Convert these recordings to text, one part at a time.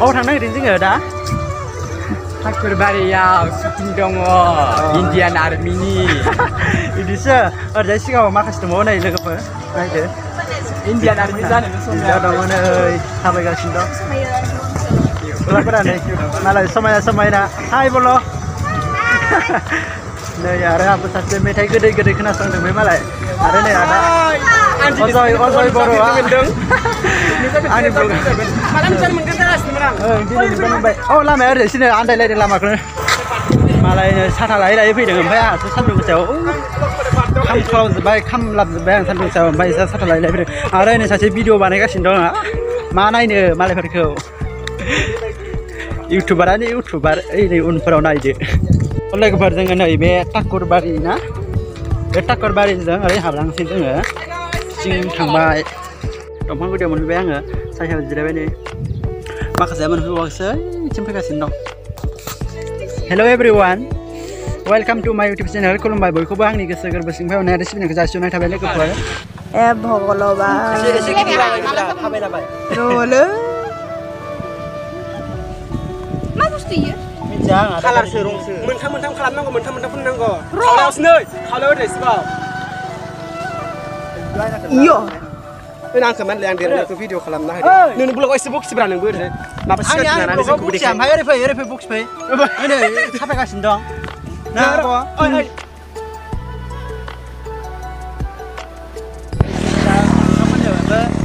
Oh thằng này đến chứ đã. Takurbaria shooting dong Indian Army. Idisa ada siapa makas temu naik lagi apa? Naik deh. Indian Army sana itu semua. Tidak dong mana sampai kat sini dong. Berapa nih? Malah sama na. Hai bolo. Nih ada apa saja metai gede-gede kena sang demi malah. Ada nih ada. Ozoi boro. Ani boro. Malam jangan menggentas semarang. Ini bukan baik. Oh lama ada sini andai lagi lama kan. Malah satu lagi pergi dengan bayar. Satu jauh. Kam kalau sebaik kam lap sebaik satu jauh. Bayar satu lagi pergi. Ada ini saja video banyak kan sini dong. Mana ini malah pergi. YouTuber ini unperaw naik. Oleh keberjangan ini Takurbari na. Takurbari itu ada hablang sini tu sing thangbai. Dongpang gede menurut saya saya jadi ini. Makasih menurut saya sampai kat sini dong. Hello everyone. Welcome to my YouTube channel. Kolombai boy ko bang ni ke segar basing bhai na recipe ke jasuna thabai le ko par. Bhogoloba. Ese ki dira thabai la bai. Role. Ma busti ya? Minjang ada. Kalar serong se. Mentang-mentang kalam mentang-mentang pun nanggo. Kalau senoi, kalau ada sebab. Iyo. Nang keman yang dia tu video kalam nah. Nunu blog Facebook seberang nunggu deh. Napa sih kan nana aku bukti am. Hari Facebook pay. Ini thabai kat sini dong. Nah, apa?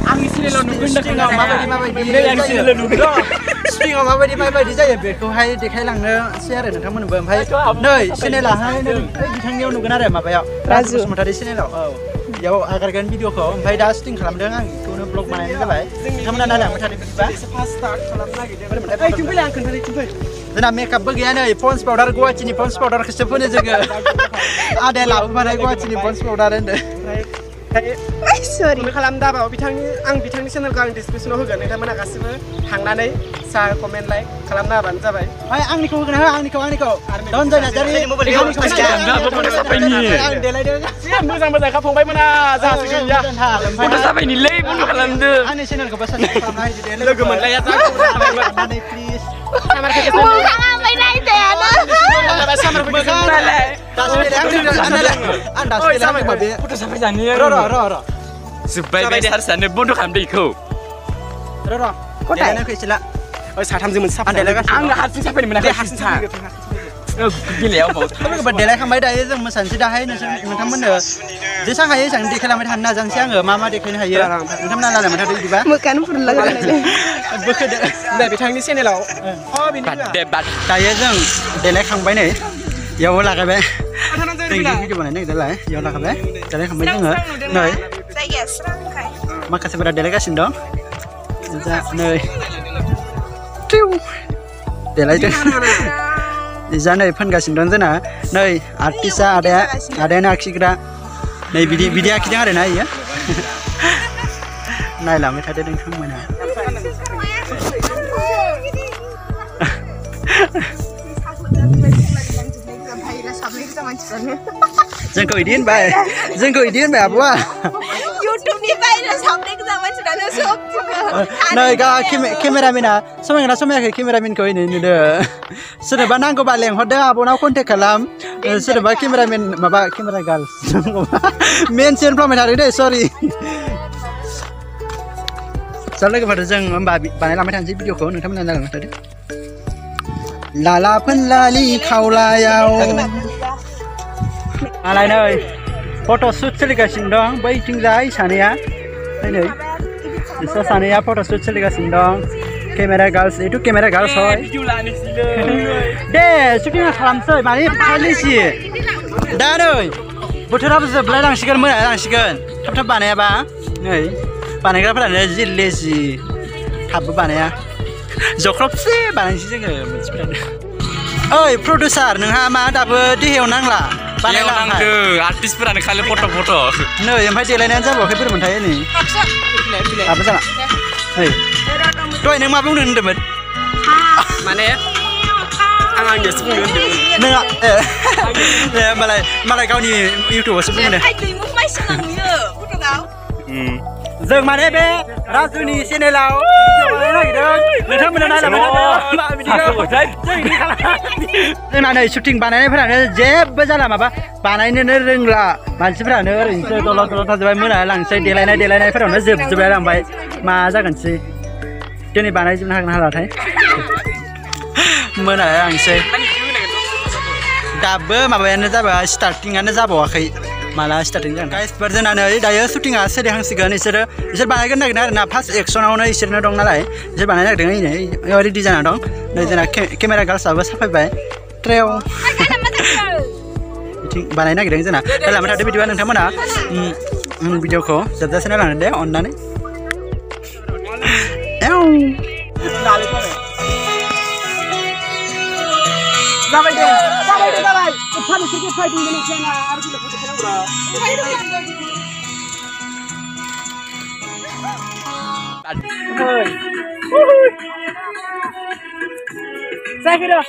Ang sini lo nunggu nak Sting ang sini lo nunggu. Sting ang माबायदि जायो बेखौहाय देखायलांनो सै आरो नोंथांमोननोबो ओमफ्राय नै चेनेलाहाय बिथांनियाव नुगोन आरो माबायाव राजु बसुमतारी चेनेलाव बेयाव आगारगोन भिडिअखौ ओमफ्राय दा शुटिं खालामदों आं बेखौनो ब्लग बानायनाय जाबाय नोंथांमोना नायलांबाय थादों बिदिबा फास्ट स्टार्ट खालामनो नागिरदों ओइ थिंफैलाय आं खोन्थानि थिंफै जोंना मेकआपबो गैया नै पन्स पाउडार गुवाहाटीनि पन्स पाउडारखौसो फोनो जोङो आदाया लाबोफानाय गुवाहाटीनि पन्स पाउडार होनदों Sorry. खालाम दाबाव आं बिथांनि चेनेलखौ आं डिसक्रिपसनाव होगोन नोंथांमोना गासिबो थांनानै सार कमेन्ट लाइक खालामना होबानो जाबाय ओइ आंनिखौ होगोन हो आंनिखौ दनजय नार्जारि आं देलायदों मोजां खा फंबायमोना जाहासो गैया फट' जाबायनिलै बन्द' खालामदो आंनि चेनेलखौबो साबस्क्राइब खालामना होदो दे लोगो मोनलाया जा खालामनानै प्लिज जोब्बाय बे सार्सआनो बन्द' खालामदो इखौ साथामजों मोनसे आंनो हारसिं साफायनो मोनाखै हारसिं गेलेयाव देलायखांबाय दायो जों मोसानोसै दाहाय नोंथांमोननो जेसां हायो एसां देखायलांबाय थानो नाजानोसै आङो मा देखायनो हायो नोंथांमोना नायलांबाय थादो बिदिबा मोखान फुरलायलाय बोखोदो नै बिथांनि चेनेलाव दायो जों देलायखांबाय नै इयावबो लागायबाय जों भिडिअ बानायनो नागिरदोंलाय इयाव लागायबाय देलायखांबाय जोङो नै माखासेफोरा देलायगासिनो दं नै देलायदों जा नै फोनगासिनो दं जोंना नै आर्टिस्टआ आदायानो आखिग्रा नै बिदि आखिदों आरोना इयो नायलांबाय थादो नोंथांमोना जोंखौ इदि होनबाय आब'आ इउटुबनिफ्राय सामलाय गोजां मानसिफ्रानो सब नै केमेरामेना समायना समायाखै केमेरामेनखौ नै नुदो सोरबा नांगौबा लेंहरदों आब'नाव कन्टेक्ट खालाम सोरबा केमेरामेन माबा केमेरा गार्ल्स मेनसन फ्लामबाय थादों दे सरि जा लोगोफोर जों होमबा बानायलांबाय थानोसै भिडिअखौ नोंथांमोना नायलांबाय थादो लाला फोनलालि खावलायाव मालाय नै फट' शुट सोलिगासिनो दं बैथिंजाय सानैया नै बिसोर सानैया फट' शुट सोलिगासिनो दं केमेरा गार्ल्स एटु केमेरा गार्ल्स হয় दे शुटिं खालामसै माने फाइलिसि दा नै बोथोराबो जोबलाय लांसिगोन मोनाय लांसिगोन थाब बानायाबा नै बानायग्राफोरानो जि लेजि थाबबो बानाया जख्रबसे बानायसै जोङो मोनसिफोरानो ओइ प्रडिउसार नोंहा मा दाबो देहायाव नांला बानायलांदो आर्टिस्टफोरानो खालि फट' नै ओमफ्राय देलायनायानो जाबावाखै बोरै मोनथाय नै दाबो जाला नै दहाय नों मा बुंनो होनदोंमोन माने आं आंनियावसो बुंनो होनदोंमोन नोंहा मालाय गावनि इउटुबावसो बुंनो जों माने बे राजुनि चेनेलाव भिडिअ बानायनो नागिरदों जोंना नै शुटिं बानायनायफोरानो जेबो जाला माबा बानायनोनो रोंला मानसिफोरानो ओरैनोसो दलद दलद थाजोब्बाय मोनालांसै देलायनायफोरावनो जोबजोबलाय लांबाय मा जागोनसै दिनै बानायजोबनो हागोन हालाथाय मोनालांसै दाबो माबायानो जाबाय स्टार्टिंआनो जाबावाखै माला स्टार्टिं जागोन गाइसफोर जोंना नै दायो शुटिंआ सोलिहांसिगोन इसोर बानायगोन नागिरदों आरो ना फार्स्ट एक्सनावनो इसोरनो दं नालाय इसोर बानायनो नागिरदों नै रेडि जाना दं नै जोंना केमेरा गार्ल्सआबो साफायबाय ट्रेव बिथिं बानायनो नागिरदों जोंना लांबाय थादो बिदिबा नोंथांमोना भिडिअखौ जोबजासे नायलांदो दे अननानै जाबाय दे फानि क्रिकेट फाइटिं गोनां जाना आरो बिनो फट' खालामग्रा जायखिरा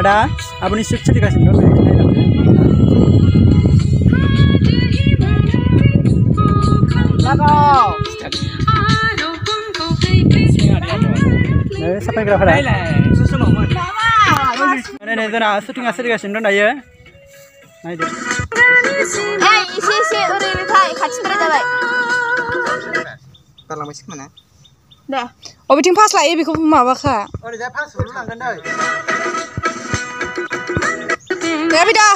दा आबुनि शुट सोलिगासिनो दं साफायग्राफोरा नै जोंना शुटिंआ सोलिगासिनो दं दायो नायदो एसे ओरैनो थाय खाथिद्राय जाबाय गारलांबायसै खोमा ना दे अबेथिं फास लायो बेखौ माबाखा ओरैजाय फासखौ लांगोन दै दे बिदा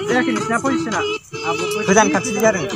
जायाखै नोंसिना पजिसना गोजान खाथि जादों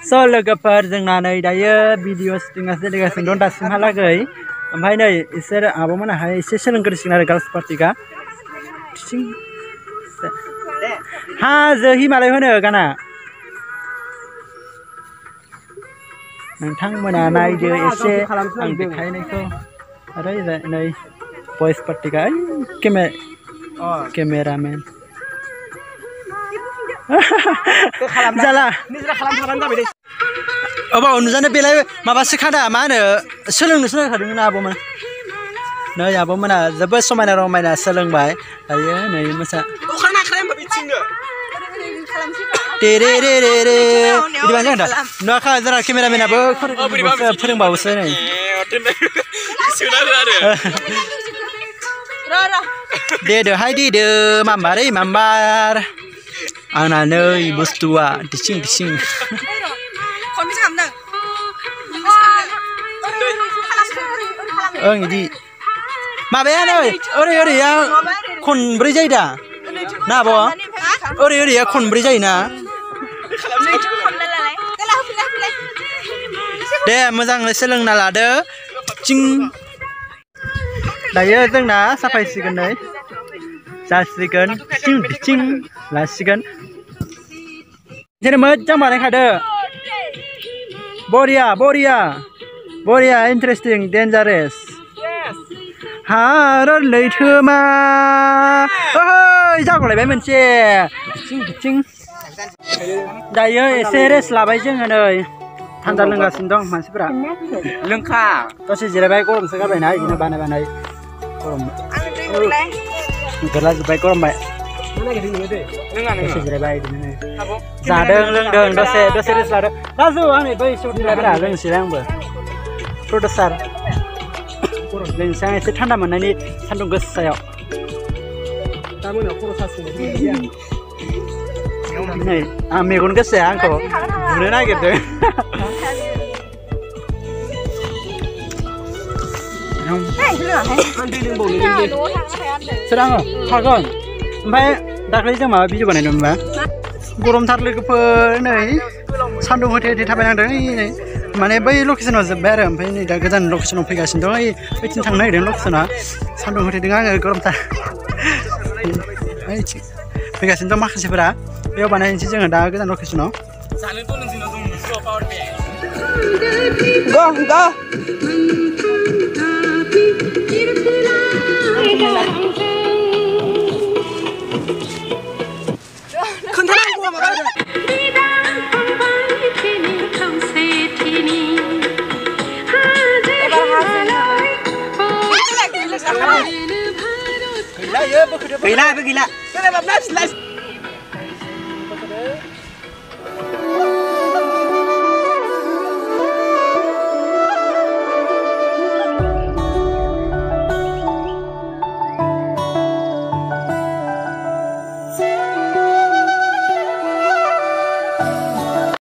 So लोगोफोर जोंना नै दायो भिडिअ शुटिंआ सोलिगासिनो दं दासिमहालागै ओमफ्राय नै इसोर आब'मोनाहाय एसे सोलोंग्रोसिगोन आरो गार्ल्स पार्टिगा हाजो हिमालय होनो गाना नोंथांमोना नायदो एसे आं देखायनायखौ आरो नै बयस पार्टिगा केमेरामेन जाला अबाव नुजानो बेलाय माबासो खादा मा होनो सोलोंनोसो नागिरखादोंमोन आब'मोन नै आब'मोना जोबोद समायना रमायना सोलोंबाय दायो नै मोसा रे रे रे रे बिदिबानो जागोन दा नुवाखै जोंना केमेरामेनाबो फोरोंबावोसो नै देदो हाय देदो माम्बार माम्बार आंना नै बुस्थुआ दिसिं दिसिं ओं इदि माबाया नै ओरै ओरैया खनब्रै जायो दा ना आब' ओरै ओरैया खनब्रै जायोना दे मोजाङै सोलोंना लादो चिं दायो जोंना साफायसिगोन नै जासिगोन चिं चिं लासिगोन जेरै मोजां बानायखादो बरिया बरिया बरिया इन्टारेस्टिं डेन्जारेस हारर लैथोमा ओइ जागलायबाय मोनसे चिं चिं दायो एसे रेस्ट लाबाय जोङो नै थान्दा लोंगासिनो दं मानसिफोरा लोंखा दसे जिरायबाय गरमसो गारबायना बिदिनो बानाय गरम गोरलाजोब्बाय गरमबाय दसे जिरायबाय बिदिनो जादों लोंदों दसे रेस्ट लादों राजु आंनि बै सुटिलायब्रा लोंसै आंबो प्रडिउसार लोंसै आं एसे थान्दा मोननायनि सान्दुं गोसायाव नै आं मेगन गोसाया आंखौ बुनो नागिरदों सोर आङो हागोन ओमफ्राय दाख्लै जों माबा भिडिअ बानायदोंमोनबा गरमथार लोगोफोर नै सान्दुं होथे होथे थाबायनांदों माने बै लकेसनाव जोब्बाय आरो ओमफ्राय नै दा गोदान लकेसनाव फैगासिनो दं ओइथिं थांनो नागिरदों लकेसना सान्दुं होथेदों आङो गरमथार फैगासिनो दं माखासेफोरा बेयाव बानायनोसै जोङो दा गोदान लकेसनाव गैला